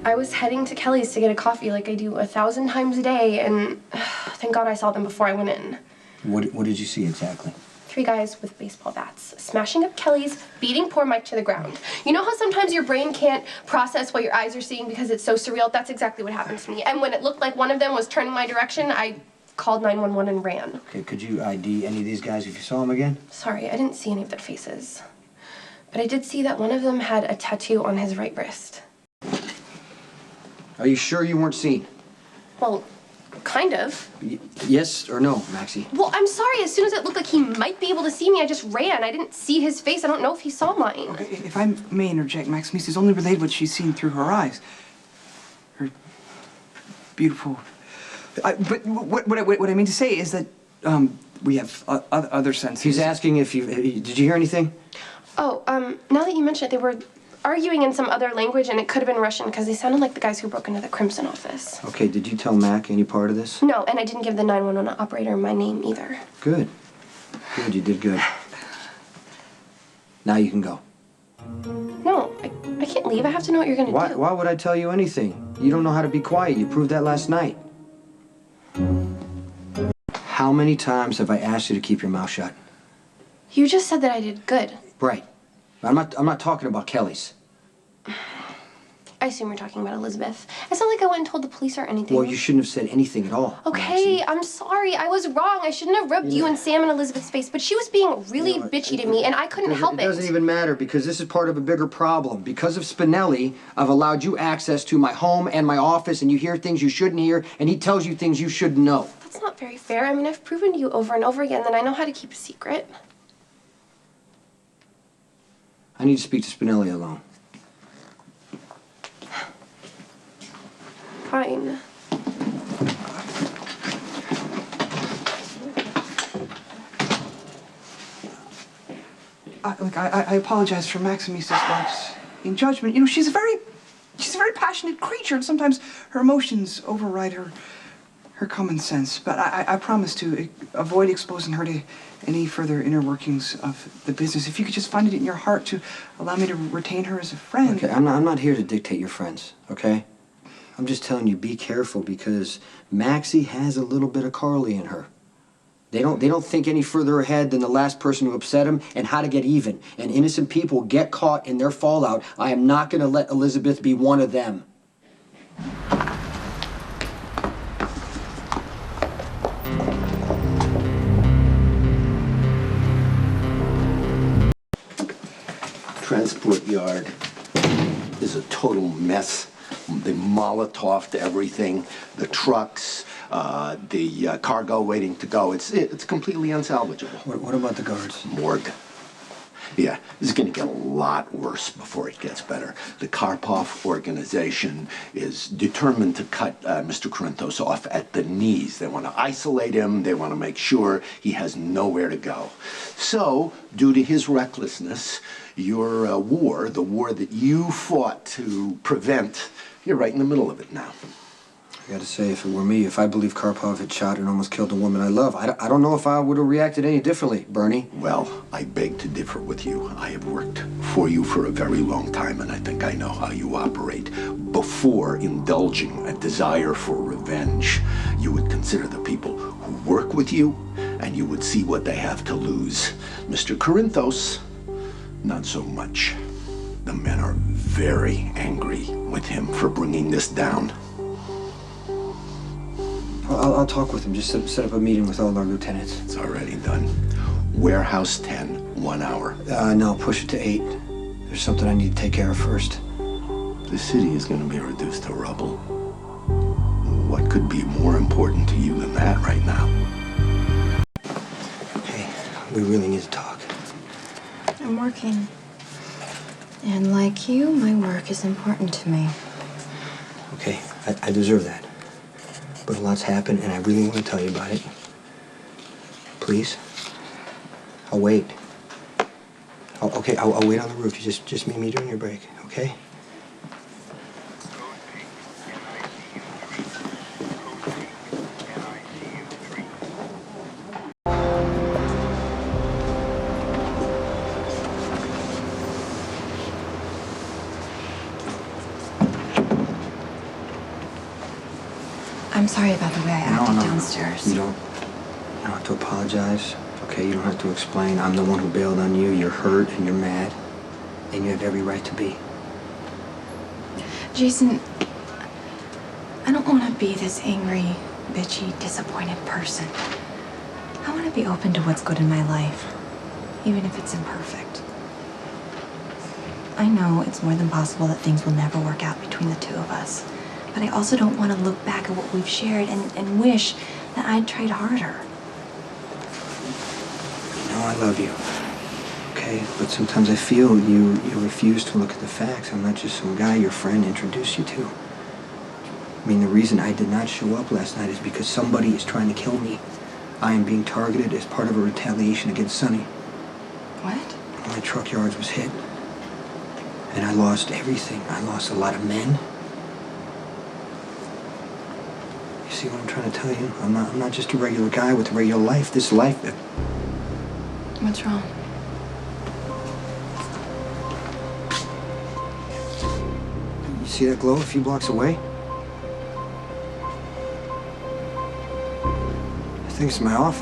I was heading to Kelly's to get a coffee like I do 1,000 times a day, and thank God I saw them before I went in. What did you see exactly? 3 guys with baseball bats, smashing up Kelly's, beating poor Mike to the ground. You know how sometimes your brain can't process what your eyes are seeing because it's so surreal? That's exactly what happened to me. And when it looked like one of them was turning my direction, I called 911 and ran. Okay, could you ID any of these guys if you saw them again? Sorry, I didn't see any of their faces. But I did see that one of them had a tattoo on his right wrist. Are you sure you weren't seen? Well, kind of. Yes or no, Maxie? Well, I'm sorry. As soon as it looked like he might be able to see me, I just ran. I didn't see his face. I don't know if he saw mine. Okay, if I may interject, Maximese has only relayed what she's seen through her eyes. Her beautiful... but what I mean to say is that we have other senses. He's asking if you... Did you hear anything? Oh, now that you mention it, they were arguing in some other language, and it could have been Russian because they sounded like the guys who broke into the Crimson office. Okay, did you tell Mac any part of this? No, and I didn't give the 911 operator my name either. Good. Good, you did good. Now you can go. No, I can't leave. I have to know what you're gonna do. Why would I tell you anything? You don't know how to be quiet. You proved that last night. How many times have I asked you to keep your mouth shut? You just said that I did good. Right. I'm not talking about Kelly's. I assume you're talking about Elizabeth. It's not like I went and told the police or anything. Well, you shouldn't have said anything at all. Okay, I'm sorry. I was wrong. I shouldn't have rubbed you and Sam in Elizabeth's face, but she was being really bitchy to me, and I couldn't help it. It doesn't even matter, because this is part of a bigger problem. Because of Spinelli, I've allowed you access to my home and my office, and you hear things you shouldn't hear, and he tells you things you shouldn't know. That's not very fair. I mean, I've proven to you over and over again that I know how to keep a secret. I need to speak to Spinelli alone. Fine. I apologize for Maximise's lapse in judgment. You know, she's a very passionate creature, and sometimes her emotions override her common sense. But I promise to avoid exposing her to any further inner workings of the business. If you could just find it in your heart to allow me to retain her as a friend. Okay, I'm not here to dictate your friends, okay? I'm just telling you, be careful, because Maxie has a little bit of Carly in her. They don't think any further ahead than the last person who upset him and how to get even. And innocent people get caught in their fallout. I am not going to let Elizabeth be one of them. Transport yard is a total mess. They Molotoved everything, the trucks, the cargo waiting to go. It's completely unsalvageable. What about the guards? Morgue. Yeah, this is going to get a lot worse before it gets better. The Karpov organization is determined to cut Mr. Corinthos off at the knees. They want to isolate him. They want to make sure he has nowhere to go. So, due to his recklessness, your war, the war that you fought to prevent, you're right in the middle of it now. I gotta say, if it were me, if I believed Karpov had shot and almost killed a woman I love, I don't know if I would have reacted any differently, Bernie. Well, I beg to differ with you. I have worked for you for a very long time, and I think I know how you operate. Before indulging a desire for revenge, you would consider the people who work with you, and you would see what they have to lose. Mr. Corinthos, not so much. The men are very angry with him for bringing this down. I'll talk with him. Just set up a meeting with all our lieutenants. It's already done. Warehouse 10, 1 hour. No, push it to 8. There's something I need to take care of first. The city is going to be reduced to rubble. What could be more important to you than that right now? Hey, we really need to talk. I'm working. And like you, my work is important to me. Okay, I deserve that. But a lot's happened, and I really want to tell you about it. Please? I'll wait. Okay, I'll wait on the roof. You just meet me during your break, okay? I'm sorry about the way I acted downstairs. You don't have to apologize. Okay, you don't have to explain. I'm the one who bailed on you. You're hurt and you're mad. And you have every right to be. Jason, I don't want to be this angry, bitchy, disappointed person. I want to be open to what's good in my life, even if it's imperfect. I know it's more than possible that things will never work out between the two of us, but I also don't want to look back at what we've shared and wish that I'd tried harder. You know I love you. Okay? But sometimes I feel you refuse to look at the facts. I'm not just some guy your friend introduced you to. I mean, the reason I did not show up last night is because somebody is trying to kill me. I am being targeted as part of a retaliation against Sonny. What? My truck yards was hit. And I lost everything. I lost a lot of men. You see what I'm trying to tell you? I'm not just a regular guy with a regular life. This life... What's wrong? You see that glow a few blocks away? I think it's my office.